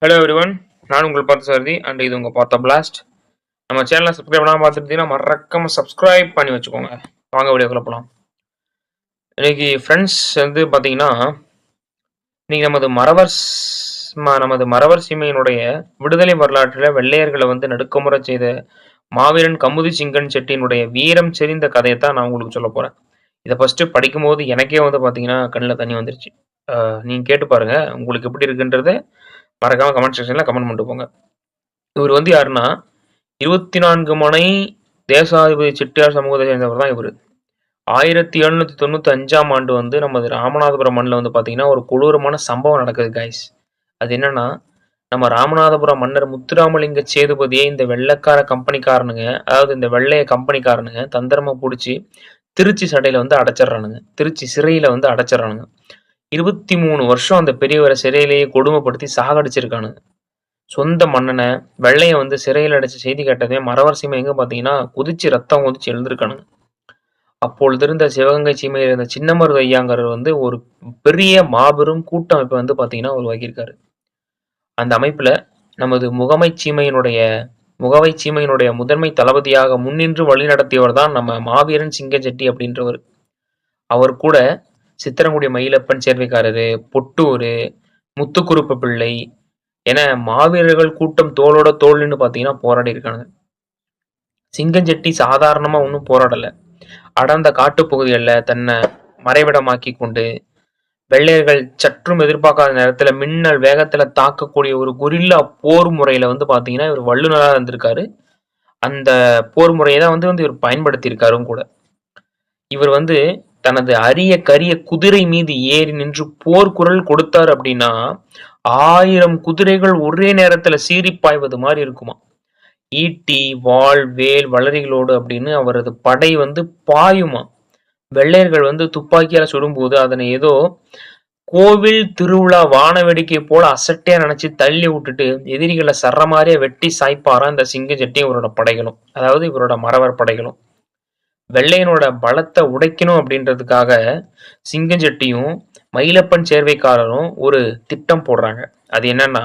Hello everyone, நான் உங்கள் பார்த்த சாரதி அண்ட் இது உங்கள் பார்த்த பிளாஸ்ட். நம்ம சேனலை சப்ஸ்கிரைப் பண்ணாமல் பார்த்துருந்தீங்கன்னா மறக்காம சப்ஸ்கிரைப் பண்ணி வச்சுக்கோங்க. வாங்க வீடியோக்குள்ள போகலாம். இன்னைக்கு ஃப்ரெண்ட்ஸ் வந்து பார்த்தீங்கன்னா, இன்னைக்கு நமது மறவர் சீமையினுடைய விடுதலை வரலாற்றில் வெள்ளையர்களை வந்து நடுக்கமுற செய்த மாவீரன் கமுதி சிங்கன் செட்டியினுடைய வீரம் செறிந்த கதையை தான் நான் உங்களுக்கு சொல்ல போகிறேன். இதை ஃபஸ்ட்டு படிக்கும்போது எனக்கே வந்து பார்த்தீங்கன்னா கண்ணில் தண்ணி வந்துருச்சு. நீங்கள் கேட்டு பாருங்க, உங்களுக்கு எப்படி இருக்குன்றதை மறக்காம கமெண்ட் செக்ஷனில் கமெண்ட் பண்ணிட்டு போங்க. இவர் வந்து யாருன்னா 24 மனை தேசாதிபதி செட்டியார் சமூகத்தை சேர்ந்தவர் தான் இவர். 1795ஆம் ஆண்டு வந்து நமது ராமநாதபுரம் மண்ணில் வந்து பார்த்தீங்கன்னா ஒரு கொடூரமான சம்பவம் நடக்குது கைஸ். அது என்னன்னா, நம்ம ராமநாதபுரம் மன்னர் முத்துராமலிங்க சேதுபதியை இந்த வெள்ளைக்கார கம்பெனிக்காரனுங்க, அதாவது இந்த வெள்ளைய கம்பெனிக்காரனுங்க தந்திரமா பிடிச்சி திருச்சி சடையில வந்து அடைச்சிடறானுங்க. திருச்சி சிறையில வந்து அடைச்சிடறானுங்க. 23 வருஷம் அந்த பெரியவரை சிறையிலேயே கொடுமைப்படுத்தி சாகடிச்சிருக்கானுங்க. சொந்த மன்னனை வெள்ளைய வந்து சிறையில் அடைச்ச செய்தி கேட்டதே மறவர் சீமை எங்க பார்த்தீங்கன்னா குதிச்சு ரத்தம் கொதிச்சு எழுந்திருக்கானுங்க. அப்பொழுது இருந்த சிவகங்கை சீமையில் இருந்த சின்னமருது ஐயாங்கிறவர் வந்து ஒரு பெரிய மாபெரும் கூட்டமைப்பை வந்து பார்த்தீங்கன்னா உருவாக்கியிருக்காரு. அந்த அமைப்புல நமது முகவை சீமையினுடைய முதன்மை தளபதியாக முன்னின்று வழிநடத்தியவர் தான் நம்ம மாவீரன் சிங்கஞ்செட்டி அப்படின்றவர். அவர் கூட சித்திரங்குடி மயிலப்பன் சேர்வைக்காரரு, பொட்டூரு, முத்துக்குருப்ப பிள்ளை என மாவீரர்கள் கூட்டம் தோளோட தோள் நின்று பார்த்தீங்கன்னா போராடி இருக்காங்க. சிங்கஞ்செட்டி சாதாரணமா ஒன்றும் போராடல. அடர்ந்த காட்டுப்பகுதிகளில் தன்னை மறைவிடமாக்கி கொண்டு வெள்ளையர்கள் சற்றும் எதிர்பார்க்காத நேரத்துல மின்னல் வேகத்துல தாக்கக்கூடிய ஒரு கொரில்லா போர் முறையில வந்து பாத்தீங்கன்னா இவர் வல்லுநராக இருந்திருக்காரு. அந்த போர் முறையை தான் வந்து இவர் பயன்படுத்தியிருக்காரும் கூட. இவர் வந்து தனது அரிய கரிய குதிரை மீது ஏறி நின்று போர் குரல் கொடுத்தார் அப்படின்னா 1000 குதிரைகள் ஒரே நேரத்துல சீறி பாய்வது மாதிரி இருக்குமா. ஈட்டி, வாள், வேல், வளரிகளோடு அப்படின்னு அவரது படை வந்து பாயுமா. வெள்ளையர்கள் வந்து துப்பாக்கியால சுடும்போது அதனை ஏதோ கோவில் திருவிழா வான வேடிக்கை போல அசட்டையா நினைச்சு தள்ளி விட்டுட்டு எதிரிகளை சர்ற மாதிரியே வெட்டி சாய்ப்பாரா இந்த சிங்கஞ்செட்டி இவரோட படைகளும், அதாவது இவரோட மறவர் படைகளும். வெள்ளையனோட பலத்தை உடைக்கணும் அப்படின்றதுக்காக சிங்கஞ்செட்டியும் மயிலப்பன் சேர்வைக்காரரும் ஒரு திட்டம் போடுறாங்க. அது என்னன்னா,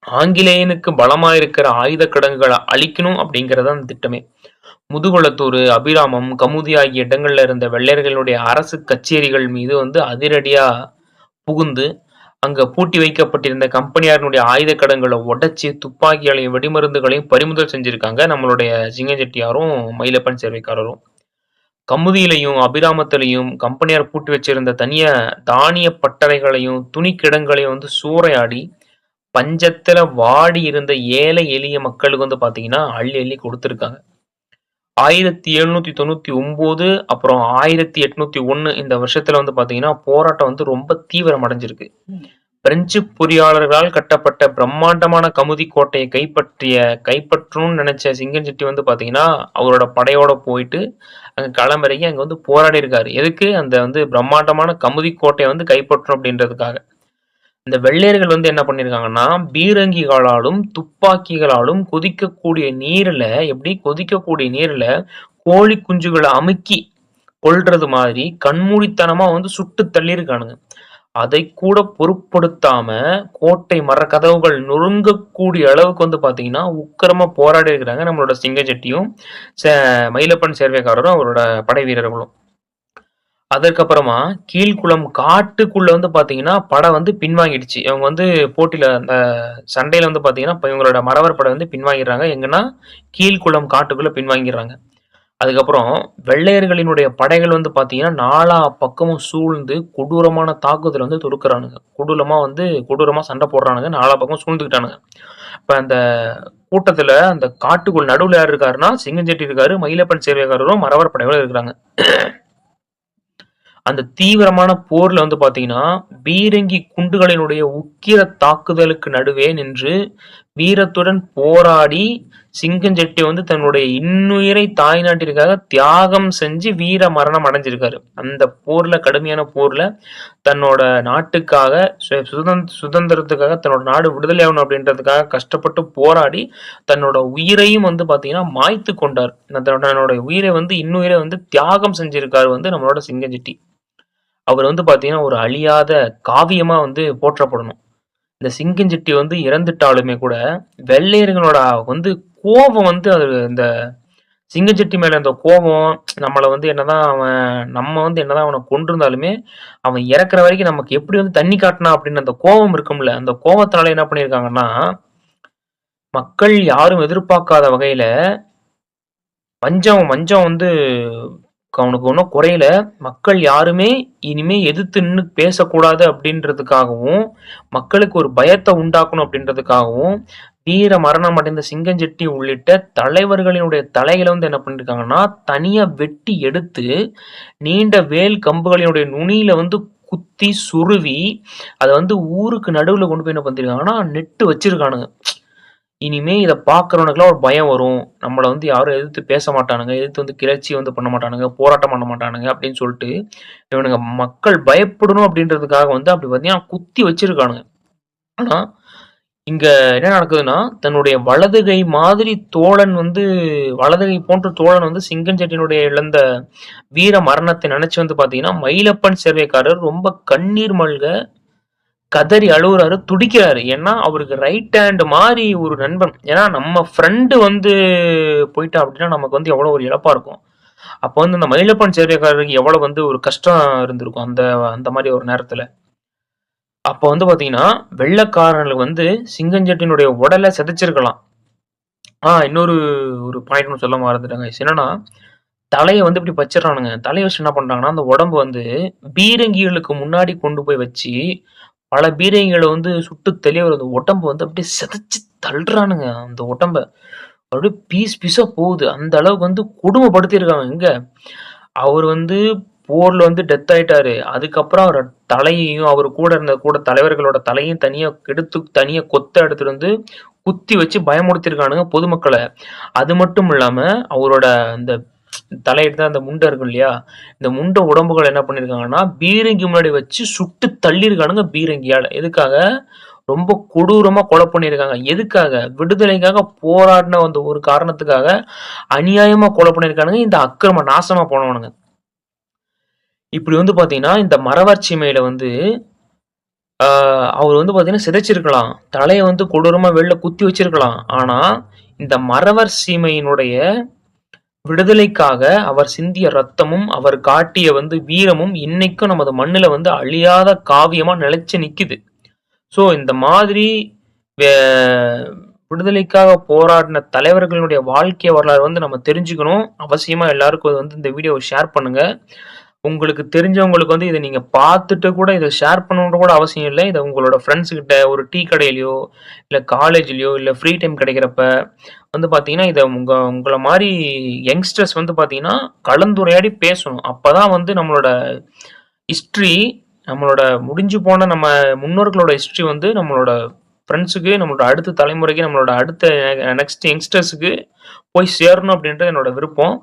ஆங்கிலேயனுக்கு பலமா இருக்கிற ஆயுத கிடங்குகளை அழிக்கணும் அப்படிங்கறது அந்த திட்டமே. முதுகுளத்தூர், அபிராமம், கமுதி ஆகிய இடங்கள்ல இருந்த வெள்ளையர்களுடைய அரசு கச்சேரிகள் மீது வந்து அதிரடியா புகுந்து அங்க பூட்டி வைக்கப்பட்டிருந்த கம்பெனியாரனுடைய ஆயுத கடன்களை உடைச்சி துப்பாக்கிகளையும் வெடிமருந்துகளையும் பறிமுதல் செஞ்சிருக்காங்க நம்மளுடைய சிங்கஞ்செட்டியாரும் மயிலப்பன் சேர்வைக்காரரும். கமுதியிலையும் அபிராமத்திலையும் கம்பெனியார் பூட்டி வச்சிருந்த தனிய தானிய பட்டறைகளையும் துணி கிடங்களையும் வந்து சூறையாடி பஞ்சத்துல வாடி இருந்த ஏழை எளிய மக்களுக்கு வந்து பாத்தீங்கன்னா அள்ளி அள்ளி கொடுத்துருக்காங்க. 1799 அப்புறம் 1801 இந்த வருஷத்துல வந்து பாத்தீங்கன்னா போராட்டம் வந்து ரொம்ப தீவிரம் அடைஞ்சிருக்கு. பிரெஞ்சு பொறியாளர்களால் கட்டப்பட்ட பிரம்மாண்டமான கமுதி கோட்டையை கைப்பற்றணும்னு நினைச்ச சிங்கஞ்செட்டி வந்து பாத்தீங்கன்னா அவரோட படையோட போயிட்டு அங்க களமிறங்கி அங்க வந்து போராடி இருக்காரு. எதுக்கு? அந்த வந்து பிரம்மாண்டமான கமுதி கோட்டையை வந்து கைப்பற்றணும் அப்படின்றதுக்காக. இந்த வெள்ளையர்கள் வந்து என்ன பண்ணிருக்காங்கன்னா பீரங்கிகளாலும் துப்பாக்கிகளாலும் கொதிக்கக்கூடிய நீர்ல கோழி குஞ்சுகளை அமுக்கி கொல்றது மாதிரி கண்மூடித்தனமா வந்து சுட்டு தள்ளியிருக்கானுங்க. அதை கூட பொருட்படுத்தாம கோட்டை மர கதவுகள் நொறுங்கக்கூடிய அளவுக்கு வந்து பாத்தீங்கன்னா உக்கிரமா போராடி இருக்கிறாங்க நம்மளோட சிங்கஞ்செட்டியும் மயிலப்பன் சேர்வைக்காரரும் அவரோட படை வீரர்களும். அதற்கப்புறமா கீழ்குளம் காட்டுக்குள்ள வந்து பாத்தீங்கன்னா படை வந்து பின்வாங்கிடுச்சு. இவங்க வந்து போட்டியில அந்த சண்டையில வந்து பாத்தீங்கன்னா இவங்களோட மறவர் படை வந்து பின்வாங்கிடுறாங்க. எங்கன்னா கீழ்குளம் காட்டுக்குள்ள பின்வாங்கிடுறாங்க. அதுக்கப்புறம் வெள்ளையர்களினுடைய படைகள் வந்து பாத்தீங்கன்னா நாலா பக்கமும் சூழ்ந்து கொடூரமான தாக்குதல் வந்து தொடுக்கிறானுங்க. கொடூரமா சண்டை போடுறானுங்க. நாலா பக்கம் சூழ்ந்துக்கிட்டானுங்க. இப்ப அந்த கூட்டத்துல அந்த காட்டுக்குள் நடுவுல யார் இருக்காருன்னா சிங்கஞ்செட்டி இருக்காரு, மயிலப்பன் சேர்வைக்காரரும் மறவர் படைகளும் இருக்கிறாங்க. அந்த தீவிரமான போர்ல வந்து பாத்தீங்கன்னா பீரங்கி குண்டுகளினுடைய உக்கிர தாக்குதலுக்கு நடுவே நின்று வீரத்துடன் போராடி சிங்கஞ்செட்டி வந்து தன்னுடைய இன்னுயிரை தாய் நாட்டிற்காக தியாகம் செஞ்சு வீர மரணம் அடைஞ்சிருக்காரு. அந்த போர்ல, கடுமையான போர்ல தன்னோட நாட்டுக்காக சுதந்திரத்துக்காக தன்னோட நாடு விடுதலை ஆகணும் அப்படின்றதுக்காக கஷ்டப்பட்டு போராடி தன்னோட உயிரையும் வந்து பாத்தீங்கன்னா மாய்த்து கொண்டார். தன்னோட உயிரை வந்து இன்னுயிரை வந்து தியாகம் செஞ்சிருக்காரு வந்து நம்மளோட சிங்கஞ்செட்டி. அவர் வந்து பாத்தீங்கன்னா ஒரு அழியாத காவியமா வந்து போற்றப்படணும். இந்த சிங்கஞ்செட்டி வந்து இறந்துட்டாலுமே கூட, வெள்ளையர்களோட வந்து கோபம் வந்து அது இந்த சிங்கஞ்செட்டி மேல இருந்த கோபம், நம்மள வந்து என்னதான் அவன் நம்ம வந்து என்னதான் அவன கொன்றிருந்தாலுமே, அவன் இறக்குற வரைக்கும் நமக்கு எப்படி வந்து தண்ணி காட்டுனான் அப்படின்னு அந்த கோபம் இருக்கும்ல, அந்த கோவத்தினால என்ன பண்ணியிருக்காங்கன்னா, மக்கள் யாரும் எதிர்பார்க்காத வகையில வஞ்சம் வஞ்சம் வந்து அவனுக்கு ஒன்றும் குறையல. மக்கள் யாருமே இனிமே எதிர்த்து நின்னு பேசக்கூடாது அப்படின்றதுக்காகவும், மக்களுக்கு ஒரு பயத்த உண்டாக்கணும் அப்படின்றதுக்காகவும், வீர மரணம் அடைந்த சிங்கஞ்செட்டி உள்ளிட்ட தலைவர்களினுடைய தலைகள வந்து என்ன பண்ணியிருக்காங்கன்னா, தனியா வெட்டி எடுத்து, நீண்ட வேல் கம்புகளினுடைய நுனியில வந்து குத்தி, சுருவி, அத வந்து ஊருக்கு நடுவுல கொண்டு போய் என்ன பண்ணியிருக்காங்கன்னா, நெட்டு வச்சிருக்கானுங்க. இனிமே இத பார்க்கிறவனுக்குலாம் ஒரு பயம் வரும். நம்மள வந்து யாரும் எதிர்த்து பேச மாட்டானுங்க. எதிர்த்து வந்து கிளர்ச்சி வந்து பண்ண மாட்டானுங்க. போராட்டம் பண்ண மாட்டானுங்க அப்படின்னு சொல்லிட்டு, இவனுங்க மக்கள் பயப்படணும் அப்படின்றதுக்காக வந்து அப்படி பார்த்தீங்கன்னா, குத்தி வச்சிருக்கானுங்க. ஆனா, இங்க என்ன நடக்குதுன்னா, தன்னுடைய வலது கை மாதிரி தோழன் வந்து வலது கை போன்ற தோழன் வந்து சிங்கம் செட்டியினுடைய இழந்த வீர மரணத்தை நினைச்சு வந்து பார்த்தீங்கன்னா, மயிலப்பன் சேர்வைக்காரர் ரொம்ப கண்ணீர் மல்க கதறி அழுவுறாரு, துடிக்கிறாரு. ஏன்னா, அவருக்கு ரைட் ஹேண்ட் மாரி ஒரு நண்பன். ஏன்னா, நம்ம ஃப்ரெண்டு வந்து போயிட்டான் அப்டின்னா, நமக்கு வந்து எவ்வளோ ஒரு இழப்பா இருக்கும். அப்போ வந்து இந்த மயிலப்பன் சேர்வைக்காரருக்கு எவ்வளோ வந்து ஒரு கஷ்டம் இருந்திருக்கும், அந்த அந்த மாரி ஒரு நேரத்துல. அப்போ வந்து பாத்தீங்கன்னா, வெள்ளைக்காரனுக்கு வந்து சிங்கஞ்செட்டியினுடைய உடல சிதைச்சிருக்கலாம். இன்னொரு ஒரு பாயிண்ட் ஒண்ணு சொல்ல மறந்துட்டேங்க. என்னன்னா, தலைய வந்து இப்டி வச்சுர்றானுங்க. தலைய வச்சு என்ன பண்றாங்கன்னா, அந்த உடம்பு வந்து பீரங்கிகளுக்கு முன்னாடி கொண்டு போய் வச்சு பல பீரங்கிகள வந்து சுட்டு தெளிய அந்த உடம்பு வந்து அப்படியே சிதைச்சு தள்ளுறானுங்க அந்த உடம்ப. அப்படியே பீஸ் பீஸா போகுது. அந்த அளவுக்கு வந்து கொடுமைப்படுத்தியிருக்காங்க. எங்க அவரு வந்து போர்ல வந்து டெத் ஆயிட்டாரு. அதுக்கப்புறம் அவர தலையையும், அவரு கூட இருந்த தலைவர்களோட தலையும் தனியா எடுத்து தனியா கொத்த எடுத்துட்டு வந்து குத்தி வச்சு பயமுறுத்தியிருக்கானுங்க பொதுமக்கள. அது மட்டும் இல்லாம அவரோட அந்த தலையிட்டு அந்த முண்டை இருக்கும் இல்லையா? இந்த முண்டை உடம்புகள என்ன பண்ணியிருக்காங்கன்னா, பீரங்கி முன்னாடி வச்சு சுட்டு தள்ளியிருக்கானுங்க பீரங்கியால. எதுக்காக? ரொம்ப கொடூரமா கொலை பண்ணியிருக்காங்க. எதுக்காக? விடுதலைக்காக போராடின அந்த ஒரு காரணத்துக்காக அநியாயமா கொலை பண்ணியிருக்கானுங்க இந்த அக்கிரம நாசமா போனவனுங்க. இப்படி வந்து பார்த்தீங்கன்னா, இந்த மறவர் சீமையில வந்து ஆ அவரு வந்து பார்த்தீங்கன்னா சிதைச்சிருக்கலாம். தலைய வந்து கொடூரமா வெளில குத்தி வச்சிருக்கலாம். ஆனா, இந்த மறவர் சீமையினுடைய விடுதலைக்காக அவர் சிந்திய ரத்தமும், அவர் காட்டிய வந்து வீரமும் இன்னைக்கும் நமது மண்ணுல வந்து அழியாத காவியமா நிலைச்சு நிக்குது. ஸோ இந்த மாதிரி வே விடுதலைக்காக போராடின தலைவர்களுடைய வாழ்க்கை வரலாறு வந்து நம்ம தெரிஞ்சுக்கணும். அவசியமா எல்லாருக்கும் வந்து இந்த வீடியோவ ஷேர் பண்ணுங்க. உங்களுக்கு தெரிஞ்சவங்களுக்கு வந்து இத நீங்க பார்த்துட்டு கூட இத ஷேர் பண்ணணும்னு கூட அவசியம் இல்ல. இத உங்களோட ஃப்ரெண்ட்ஸ் கிட்ட ஒரு டீ கடையிலயோ, இல்ல காலேஜ்லயோ, இல்ல ஃப்ரீ டைம் கிடைக்கிறப்ப வந்து பார்த்தீங்கன்னா, இத உங்கள மாரி யங்ஸ்டர்ஸ் வந்து பார்த்தீங்கன்னா, கலந்துரையாடி பேசணும். அப்பதான் வந்து நம்மளோட ஹிஸ்ட்ரி நம்மளோட முடிஞ்சு போன நம்ம முன்னோர்களோட ஹிஸ்ட்ரி வந்து நம்மளோட ஃப்ரெண்ட்ஸுக்கு, நம்மளோட அடுத்த தலைமுறைக்கு, நம்மளோட அடுத்த நெக்ஸ்ட் யங்ஸ்டர்ஸ்க்கு போய் சேரணும் அப்படின்றது என்னோட விருப்பம்.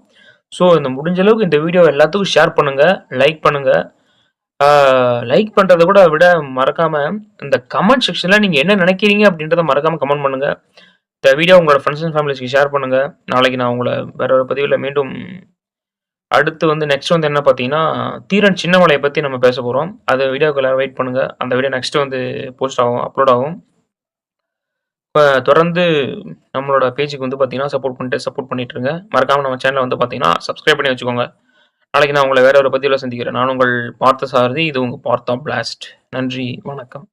ஸோ, இந்த முடிஞ்ச அளவுக்கு இந்த வீடியோவ எல்லாத்துக்கும் ஷேர் பண்ணுங்க, லைக் பண்ணுங்க. ஆ லைக் பண்றத கூட விட மறக்காம இந்த கமெண்ட் செக்ஷன்ல நீங்க என்ன நினைக்கிறீங்க அப்படின்றத மறக்காம கமெண்ட் பண்ணுங்க. இந்த வீடியோ உங்களோட ஃப்ரெண்ட்ஸ் அண்ட் ஃபேமிலிஸ்க்கு ஷேர் பண்ணுங்க. நாளைக்கு நான் உங்கள வேற ஒரு பதிவுல மீண்டும் அடுத்து வந்து நெக்ஸ்ட் வந்து என்ன பார்த்தீங்கன்னா, தீரன் சின்னமலைய பத்தி நம்ம பேச போறோம். அது வீடியோக்கு எல்லாரும் வெயிட் பண்ணுங்க. அந்த வீடியோ நெக்ஸ்ட் வந்து போஸ்ட் ஆகும், அப்லோட் ஆகும். தொடர்ந்து நம்மளோட பேஜுக்கு வந்து பார்த்தீங்கன்னா, சப்போர்ட் பண்ணிட்டு இருங்க. மறக்காம நம்ம சேனல வந்து பார்த்தீங்கன்னா, சப்ஸ்கிரைப் பண்ணி வச்சுக்கோங்க. நாளைக்கு நான் உங்கள வேற ஒரு பதிவுல சந்திக்கிறேன். நான் உங்கள் பார்த்தசாரதி. இது உங்க பார்த்தா பிளாஸ்ட். நன்றி, வணக்கம்.